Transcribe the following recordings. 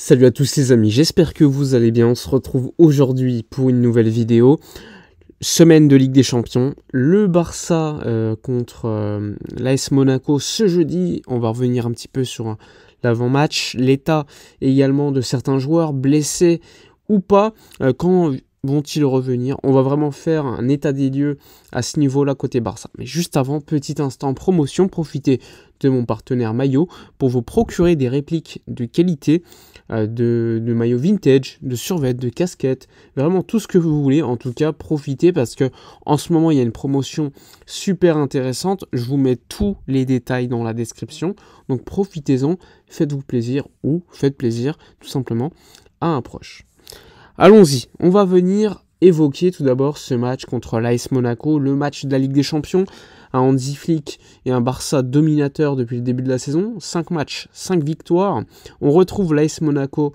Salut à tous les amis, j'espère que vous allez bien. On se retrouve aujourd'hui pour une nouvelle vidéo. Semaine de Ligue des Champions. Le Barça contre l'AS Monaco ce jeudi. On va revenir un petit peu sur l'avant-match. L'état également de certains joueurs blessés ou pas. Quand vont-ils revenir? On va vraiment faire un état des lieux à ce niveau-là côté Barça. Mais juste avant, petit instant promotion, profitez de mon partenaire Maillot pour vous procurer des répliques de qualité, de maillots vintage, de survêtements, de casquettes, vraiment tout ce que vous voulez. En tout cas, profitez parce que en ce moment, il y a une promotion super intéressante. Je vous mets tous les détails dans la description. Donc profitez-en, faites-vous plaisir ou faites plaisir tout simplement à un proche. Allons-y, on va venir évoquer tout d'abord ce match contre l'AS Monaco, le match de la Ligue des Champions, un Hansi Flick et un Barça dominateur depuis le début de la saison, 5 matchs, 5 victoires. On retrouve l'AS Monaco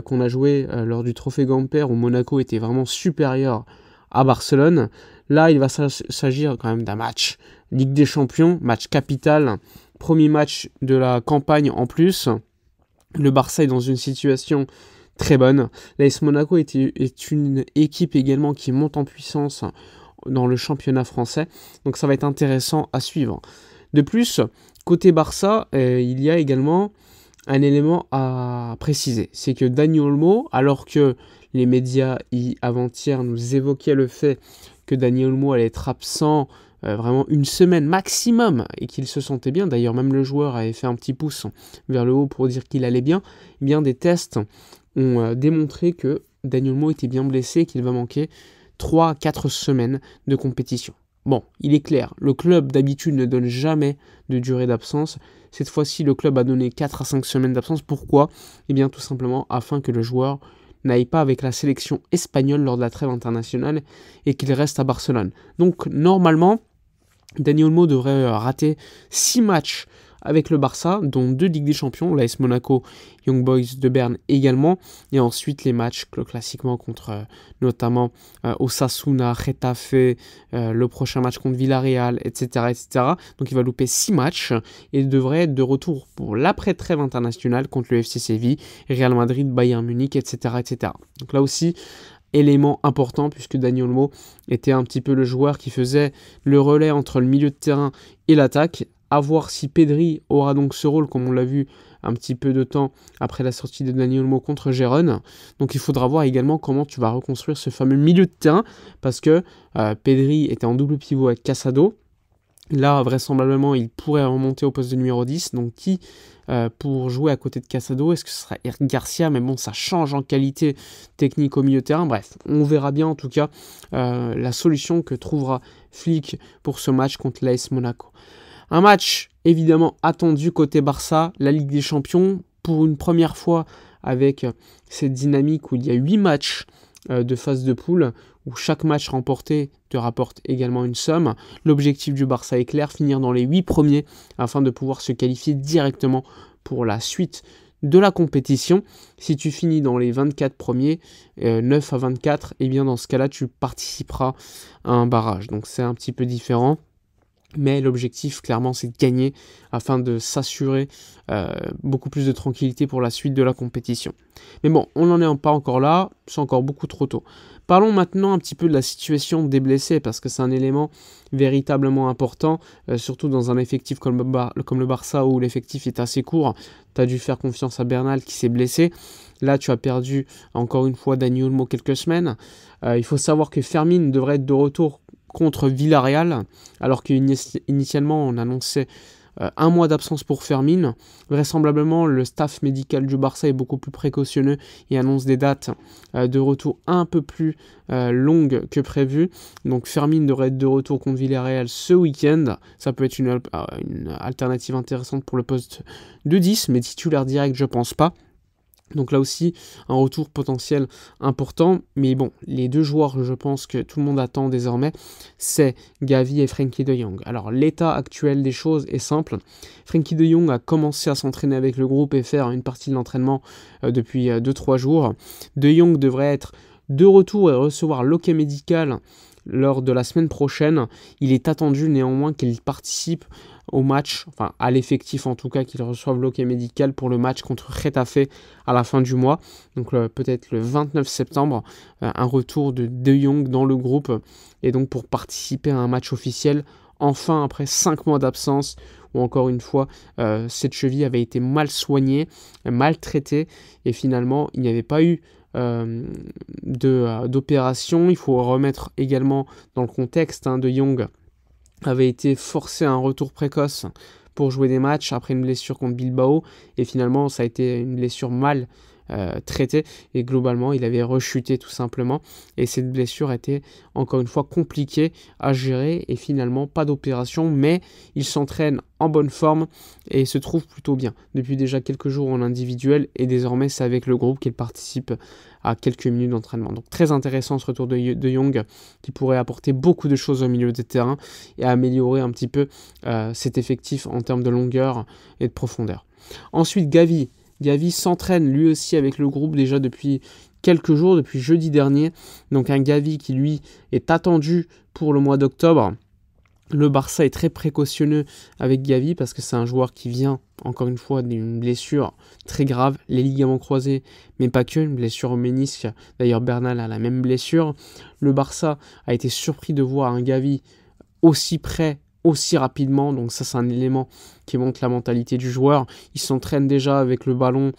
qu'on a joué lors du Trophée Gamper où Monaco était vraiment supérieur à Barcelone. Là, il va s'agir quand même d'un match Ligue des Champions, match capital, premier match de la campagne en plus. Le Barça est dans une situation très bonne. L'AS Monaco est une équipe également qui monte en puissance dans le championnat français. Donc ça va être intéressant à suivre. De plus, côté Barça, il y a également un élément à préciser. C'est que Dani Olmo, alors que les médias avant-hier nous évoquaient le fait que Dani Olmo allait être absent vraiment une semaine maximum et qu'il se sentait bien, d'ailleurs même le joueur avait fait un petit pouce vers le haut pour dire qu'il allait bien, eh bien des tests ont démontré que Dani Olmo était bien blessé et qu'il va manquer 3 à 4 semaines de compétition. Bon, il est clair, le club d'habitude ne donne jamais de durée d'absence. Cette fois-ci, le club a donné 4 à 5 semaines d'absence. Pourquoi? Eh bien tout simplement afin que le joueur n'aille pas avec la sélection espagnole lors de la trêve internationale et qu'il reste à Barcelone. Donc normalement, Dani Olmo devrait rater 6 matchs avec le Barça, dont 2 Ligues des Champions, l'AS Monaco, Young Boys de Berne également, et ensuite les matchs classiquement contre notamment Osasuna, Getafe, le prochain match contre Villarreal, etc., etc. Donc il va louper 6 matchs et devrait être de retour pour l'après-trêve internationale contre le FC Séville, Real Madrid, Bayern Munich, etc., etc. Donc là aussi, élément important puisque Dani Olmo était un petit peu le joueur qui faisait le relais entre le milieu de terrain et l'attaque. À voir si Pedri aura donc ce rôle comme on l'a vu un petit peu de temps après la sortie de Dani Olmo contre Gérone. Donc il faudra voir également comment tu vas reconstruire ce fameux milieu de terrain parce que Pedri était en double pivot avec Casado. Là, vraisemblablement, il pourrait remonter au poste de numéro 10. Donc, qui pour jouer à côté de Casado? Est-ce que ce sera Eric Garcia? Mais bon, ça change en qualité technique au milieu de terrain. Bref, on verra bien en tout cas la solution que trouvera Flick pour ce match contre l'AS Monaco. Un match évidemment attendu côté Barça, la Ligue des Champions, pour une première fois avec cette dynamique où il y a 8 matchs de phase de poule, où chaque match remporté te rapporte également une somme. L'objectif du Barça est clair, finir dans les 8 premiers afin de pouvoir se qualifier directement pour la suite de la compétition. Si tu finis dans les 24 premiers, 9 à 24, et bien dans ce cas-là, tu participeras à un barrage. Donc c'est un petit peu différent. Mais l'objectif, clairement, c'est de gagner afin de s'assurer beaucoup plus de tranquillité pour la suite de la compétition. Mais bon, on n'en est pas encore là, c'est encore beaucoup trop tôt. Parlons maintenant un petit peu de la situation des blessés, parce que c'est un élément véritablement important, surtout dans un effectif comme le Barça où l'effectif est assez court. Tu as dû faire confiance à Bernal qui s'est blessé. Là, tu as perdu encore une fois Dani Olmo quelques semaines. Il faut savoir que Fermin devrait être de retour contre Villarreal, alors qu'initialement on annonçait un mois d'absence pour Fermin. Vraisemblablement, le staff médical du Barça est beaucoup plus précautionneux et annonce des dates de retour un peu plus longues que prévu. Donc Fermin devrait être de retour contre Villarreal ce week-end. Ça peut être une alternative intéressante pour le poste de 10, mais titulaire direct, je pense pas. Donc là aussi, un retour potentiel important. Mais bon, les deux joueurs, je pense que tout le monde attend désormais, c'est Gavi et Frenkie de Jong. Alors, l'état actuel des choses est simple. Frenkie de Jong a commencé à s'entraîner avec le groupe et faire une partie de l'entraînement depuis 2-3 jours. De Jong devrait être de retour et recevoir l'ok médical lors de la semaine prochaine. Il est attendu néanmoins qu'il participe au match, enfin à l'effectif en tout cas, qu'il reçoive l'ok médical pour le match contre Getafe à la fin du mois, donc peut-être le 29 septembre, un retour de De Jong dans le groupe, et donc pour participer à un match officiel, enfin après 5 mois d'absence, où encore une fois, cette cheville avait été mal traitée, et finalement il n'y avait pas eu d'opération. Il faut remettre également dans le contexte, De Jong avait été forcé à un retour précoce pour jouer des matchs après une blessure contre Bilbao, et finalement ça a été une blessure mal traitée, et globalement il avait rechuté tout simplement, et cette blessure était encore une fois compliquée à gérer, et finalement pas d'opération, mais il s'entraîne en bonne forme et se trouve plutôt bien depuis déjà quelques jours en individuel, et désormais c'est avec le groupe qu'il participe à quelques minutes d'entraînement. Donc très intéressant ce retour de Jong, qui pourrait apporter beaucoup de choses au milieu des terrains et améliorer un petit peu cet effectif en termes de longueur et de profondeur. Ensuite Gavi s'entraîne lui aussi avec le groupe déjà depuis quelques jours, depuis jeudi dernier. Donc un Gavi qui lui est attendu pour le mois d'octobre. Le Barça est très précautionneux avec Gavi parce que c'est un joueur qui vient, encore une fois, d'une blessure très grave, les ligaments croisés, mais pas que, une blessure au ménisque. D'ailleurs, Bernal a la même blessure. Le Barça a été surpris de voir un Gavi aussi près, aussi rapidement, donc ça c'est un élément qui montre la mentalité du joueur. Il s'entraîne déjà avec le ballon,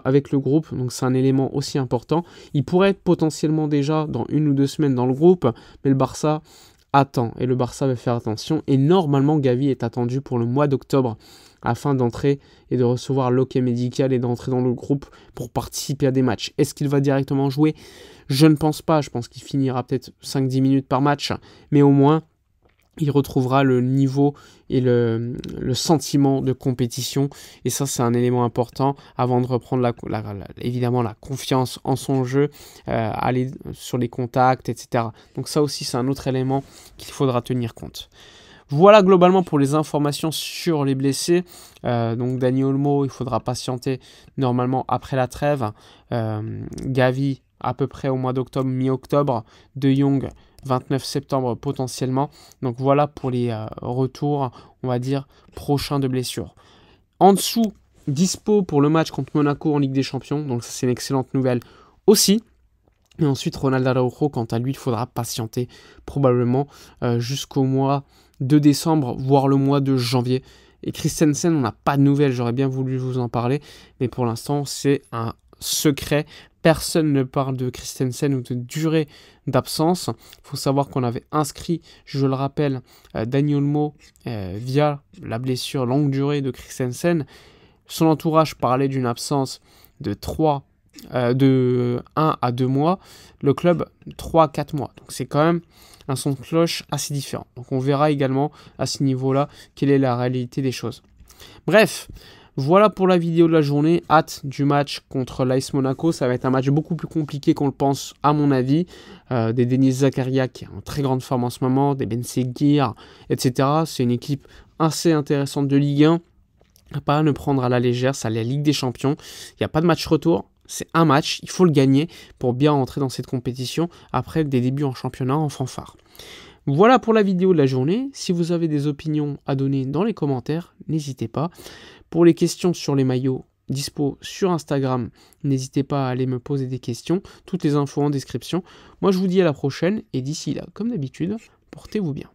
avec le groupe, donc c'est un élément aussi important. Il pourrait être potentiellement déjà dans 1 ou 2 semaines dans le groupe, mais le Barça attend, et le Barça va faire attention, et normalement Gavi est attendu pour le mois d'octobre afin d'entrer et de recevoir l'ok médical et d'entrer dans le groupe pour participer à des matchs. Est-ce qu'il va directement jouer? Je ne pense pas, je pense qu'il finira peut-être 5-10 minutes par match, mais au moins il retrouvera le niveau et le sentiment de compétition, et ça c'est un élément important avant de reprendre évidemment la confiance en son jeu, aller sur les contacts, etc. Donc ça aussi c'est un autre élément qu'il faudra tenir compte. Voilà globalement pour les informations sur les blessés. Donc Dani Olmo, il faudra patienter normalement après la trêve. Gavi à peu près au mois d'octobre, mi-octobre. De Jong 29 septembre potentiellement. Donc voilà pour les retours, on va dire, prochains de blessures. En dessous, dispo pour le match contre Monaco en Ligue des Champions. Donc ça c'est une excellente nouvelle aussi. Et ensuite Ronald Araujo, quant à lui, il faudra patienter probablement jusqu'au mois de décembre, voire le mois de janvier. Et Christensen, on n'a pas de nouvelles, j'aurais bien voulu vous en parler, mais pour l'instant c'est un secret. Personne ne parle de Christensen ou de durée d'absence. Il faut savoir qu'on avait inscrit, je le rappelle, Dani Olmo via la blessure longue durée de Christensen. Son entourage parlait d'une absence de 1 à 2 mois. Le club, 3 à 4 mois. Donc c'est quand même un son de cloche assez différent. Donc on verra également à ce niveau-là quelle est la réalité des choses. Bref, voilà pour la vidéo de la journée. Hâte du match contre l'AS Monaco. Ça va être un match beaucoup plus compliqué qu'on le pense à mon avis. Des Denis Zakaria qui est en très grande forme en ce moment, des Ben Seguir, etc. C'est une équipe assez intéressante de Ligue 1. À pas ne prendre à la légère, c'est la Ligue des Champions. Il n'y a pas de match retour. C'est un match, il faut le gagner pour bien rentrer dans cette compétition après des débuts en championnat en fanfare. Voilà pour la vidéo de la journée. Si vous avez des opinions à donner dans les commentaires, n'hésitez pas. Pour les questions sur les maillots dispo sur Instagram, n'hésitez pas à aller me poser des questions. Toutes les infos en description. Moi je vous dis à la prochaine, et d'ici là, comme d'habitude, portez-vous bien.